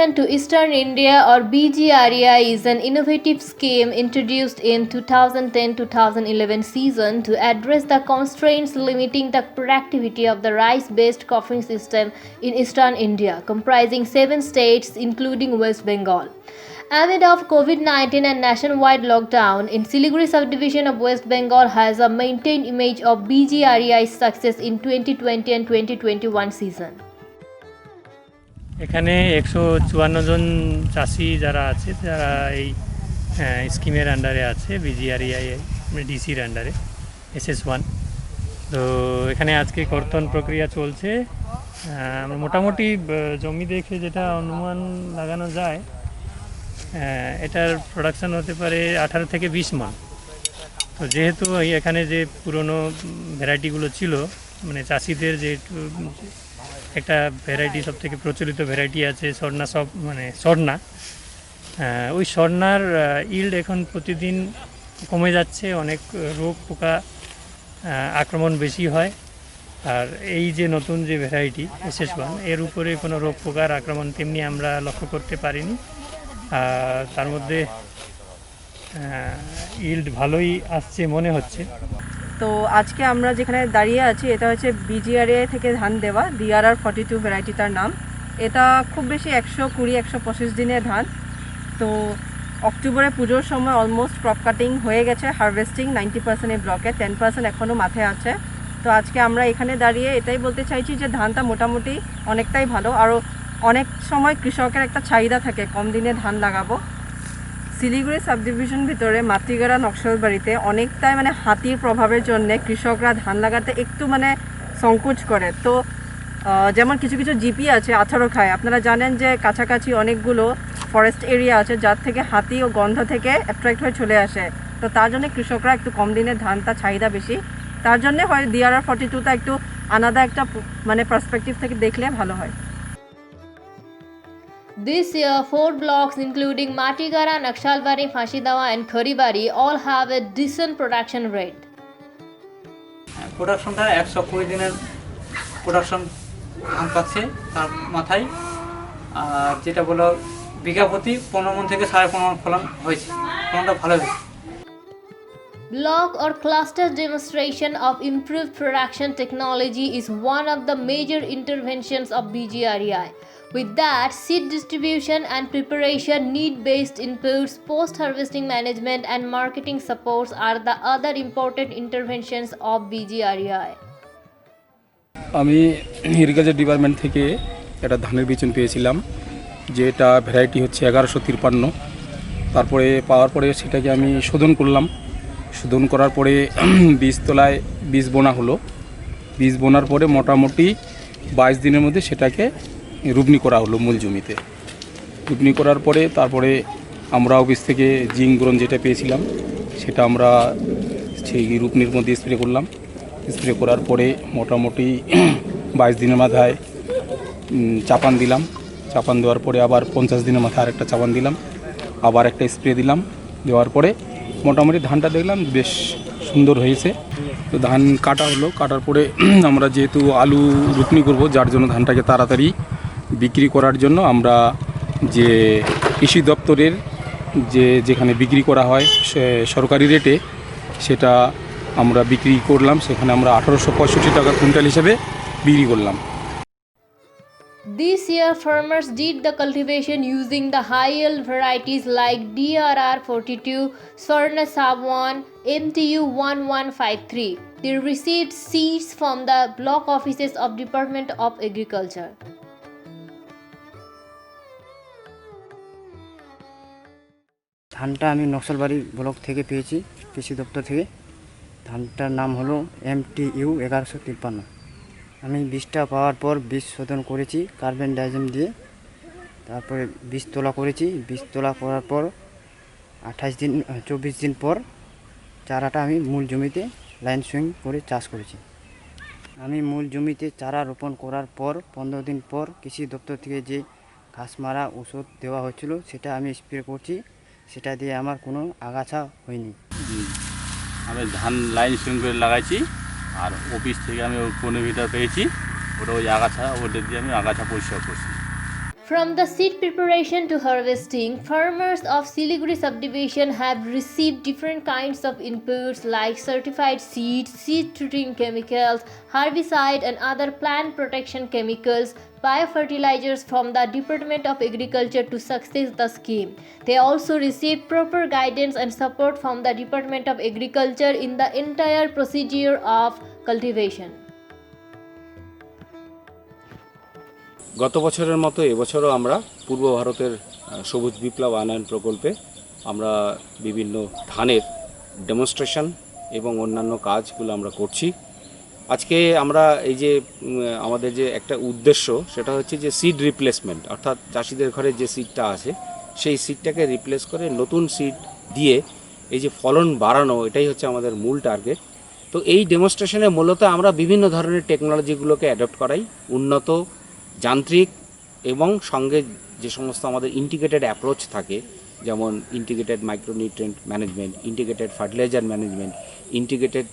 Contribution to Eastern India or BGREI is an innovative scheme introduced in 2010-2011 season to address the constraints limiting the productivity of the rice-based coffee system in Eastern India, comprising 7 states including West Bengal. Amid of COVID-19 and nationwide lockdown, in Siliguri subdivision of West Bengal has a maintained image of BGREI's success in 2020 and 2021 season. এখানে 154 জন চাষি যারা আছে যারা এই স্কিমের আন্ডারে আছে বিজিআরইআই ডিসির আন্ডারে SS1 তো এখানে আজকে কর্তন প্রক্রিয়া চলছে আমরা মোটামুটি জমি দেখে যেটা অনুমান লাগানো যায় এটার প্রোডাকশন হতে পারে 18 থেকে 20 মণ তো যেহেতু এখানে যে পুরনো ভ্যারাইটিগুলো ছিল মানে চাষিদের যে একটা ভ্যারাইটি সবথেকে প্রচলিত ভ্যারাইটি আছে স্বর্ণা সব মানে স্বর্ণা ওই স্বর্ণার ইল্ড এখন প্রতিদিন কমে যাচ্ছে অনেক রোগ পোকা আক্রমণ বেশি হয় আর এই যে নতুন যে ভ্যারাইটি SS1 এর উপরে কোনো রোগ পোকার আক্রমণ তেমনি আমরা লক্ষ্য করতে পারিনি তার মধ্যে ইল্ড ভালোই আসছে মনে হচ্ছে। তো আজকে আমরা যেখানে দাঁড়িয়ে আছি এটা হচ্ছে BGREI থেকে ধান দেওয়া DRR 42 ভ্যারাইটি তার নাম। এটা খুব বেশি 120-125 দিনের ধান। তো অক্টোবরে পুজোর সময় অলমোস্ট ক্রপ কাটিং হয়ে গেছে, হারভেস্টিং 90% এই ব্লকে, 10% এখনও মাথায় আছে। তো আজকে আমরা এখানে দাঁড়িয়ে এটাই বলতে চাইছি যে ধানটা মোটামুটি অনেকটাই ভালো। আরও অনেক সময় কৃষকের একটা চাহিদা থাকে কম দিনে ধান লাগাবো। শিলিগুড়ি সাবডিভিশন ভিতরে মাটিগাড়া নকশালবাড়িতে অনেকটাই মানে হাতির প্রভাবের জন্য কৃষকরা ধান লাগাতে একটু মানে সংকোচ করে। তো যেমন কিছু কিছু জিপি আছে আঠারো খায়, আপনারা জানেন যে কাছাকাছি অনেকগুলো ফরেস্ট এরিয়া আছে যার থেকে হাতি ও গন্ধ থেকে অ্যাট্রাক্ট হয়ে চলে আসে। তো তার জন্য কৃষকরা একটু কম দিনে ধানটা চাহিদা বেশি, তার জন্য হয় DRR 42টা একটু আলাদা একটা মানে পার্সপেক্টিভ থেকে দেখলে ভালো হয়। This year, 4 blocks including Matigara, Nakshalbari, Fashidawa and Kharibari all have a decent production rate. প্রোডাকশনটা 120 দিনের প্রোডাকশন ধান পাচ্ছে তার মাথায়, আর যেটা বলো বিঘা প্রতি 15 মণ থেকে 15.5 মণ ফলন হয়েছে, ফলনটা ভালো হয়েছে। Block or cluster demonstration of improved production technology is one of the major interventions of BGREI. With that, seed distribution and preparation, need-based inputs, post-harvesting management and marketing supports are the other important interventions of BGREI. আমি agriculture department থেকে একটা ধানের বীজ পেয়েছিলাম, যেটা variety হচ্ছে 1153। তারপরে পাওয়ার পরে সেটাকে আমি শোধন করলাম। শোধন করার পরে বীজতলায় বীজ বোনা হলো। বীজ বোনার পরে মোটামুটি 22 দিনের মধ্যে সেটাকে রুপনি করা হলো মূল জমিতে। রুপনি করার পরে তারপরে আমরা অফিস থেকে জিঙ্ক বোরন যেটা পেয়েছিলাম সেটা আমরা সেই রুপনির মধ্যে স্প্রে করলাম। স্প্রে করার পরে মোটামুটি 22 দিনের মাথায় চাপান দিলাম। চাপান দেওয়ার পরে আবার 50 দিনের মাথায় আরেকটা চাপান দিলাম, আবার একটা স্প্রে দিলাম। দেওয়ার পরে মোটামুটি ধানটা দেখলাম বেশ সুন্দর হয়েছে। তো ধান কাটা হলো, কাটার পরে আমরা যেহেতু আলু রুপনি করব, যার জন্য ধানটাকে তাড়াতাড়ি বিক্রি করার জন্য আমরা যে কৃষি দপ্তরের যেখানে বিক্রি করা হয় সরকারি রেটে সেটা আমরা বিক্রি করলাম। সেখানে আমরা 1865 টাকা কুইন্টাল হিসেবে বিক্রি করলাম। This year, farmers did the cultivation using the high-yield varieties like DRR 42, Swarna Sab1, MTU 1153. They received seeds from the block offices of Department of Agriculture. ধানটা আমি নকশালবাড়ি ব্লক থেকে পেয়েছি, কৃষি দপ্তর থেকে। ধানটার নাম হলো MTU 1153। আমি বীজটা পাওয়ার পর বীজ শোধন করেছি কার্বন ডাইজিম দিয়ে, তারপরে বীজ তোলা করেছি। বীজ তোলা করার পর 24 দিন পর চারাটা আমি মূল জমিতে লাইন সুইং করে চাষ করেছি। আমি মূল জমিতে চারা রোপণ করার পর 15 দিন পর কৃষি দপ্তর থেকে যে ঘাস মারা ওষুধ দেওয়া হয়েছিল সেটা আমি স্প্রে করছি, সেটা দিয়ে আমার কোনো আগাছা হয়নি। আমি ধান লাইন সুইং করে লাগাইছি, আর অফিস থেকে আমি 15 মিটার পেয়েছি, ওটা ওই আগাছা ওটা দিয়ে আমি আগাছা পরিষ্কার করছি। From the seed preparation to harvesting, farmers of Siliguri subdivision have received different kinds of inputs like certified seeds, seed treating chemicals, herbicide and other plant protection chemicals, biofertilizers from the Department of Agriculture to success the scheme. They also receive proper guidance and support from the Department of Agriculture in the entire procedure of cultivation. গত বছরের মতো এবছরও আমরা পূর্ব ভারতের সবুজ বিপ্লব আনয়ন প্রকল্পে আমরা বিভিন্ন ধানের ডেমনস্ট্রেশন এবং অন্যান্য কাজগুলো আমরা করছি। আজকে আমরা এই যে আমাদের যে একটা উদ্দেশ্য সেটা হচ্ছে যে সিড রিপ্লেসমেন্ট, অর্থাৎ চাষিদের ঘরে যে সিডটা আছে সেই সিডটাকে রিপ্লেস করে নতুন সিড দিয়ে এই যে ফলন বাড়ানো, এটাই হচ্ছে আমাদের মূল টার্গেট। তো এই ডেমনস্ট্রেশনে মূলত আমরা বিভিন্ন ধরনের টেকনোলজিগুলোকে অ্যাডপ্ট করাই, উন্নত যান্ত্রিক এবং সঙ্গে যে সমস্ত আমাদের ইন্টিগ্রেটেড অ্যাপ্রোচ থাকে, যেমন integrated micronutrient management, integrated fertiliser management, integrated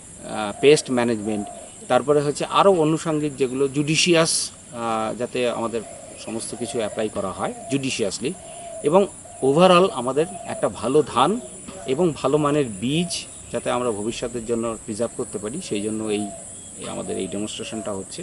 pest management, তারপরে হচ্ছে আরও আনুষঙ্গিক যেগুলো জুডিশিয়াস, যাতে আমাদের সমস্ত কিছু অ্যাপ্লাই করা হয় জুডিশিয়াসলি, এবং ওভারঅল আমাদের একটা ভালো ধান এবং ভালো মানের বীজ যাতে আমরা ভবিষ্যতের জন্য প্রিজার্ভ করতে পারি, সেই জন্য আমাদের এই ডেমনস্ট্রেশনটা হচ্ছে।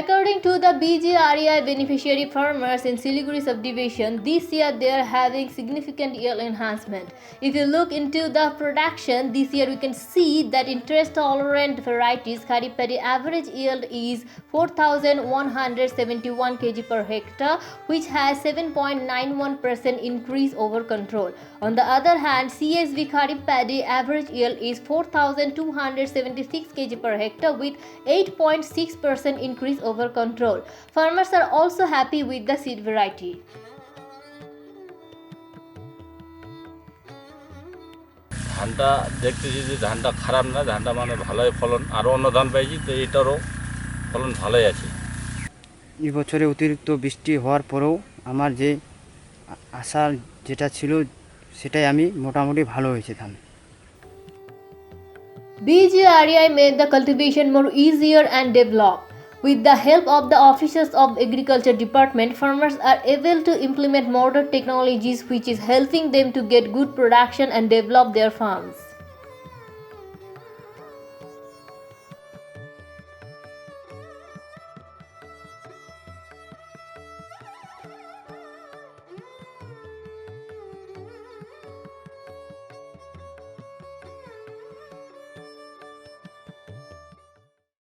According to the BGREI beneficiary farmers in Siliguri subdivision, this year they are having significant yield enhancement. If you look into the production, this year we can see that in stress-tolerant varieties, Kharif paddy average yield is 4,171 kg per hectare, which has 7.91% increase over control. On the other hand, CSV Kharif paddy average yield is 4,276 kg per hectare with 8.6% increase over control. Farmers are also happy with the seed variety. ধানটা দেখতেছি যে ধানটা খারাপ না, ধানটা মানে ভালোই ফলন, আরও অন্য ধান পাইছি তো এটারও ফলন ভালোই আছে। এই বছরে অতিরিক্ত বৃষ্টি হওয়ার পরেও আমার যে আশা যেটা ছিল সেটাই আমি মোটামুটি ভালো হয়েছে ধান। BGREI made the cultivation more easier and developed. With the help of the officers of Agriculture Department, farmers are able to implement modern technologies which is helping them to get good production and develop their farms.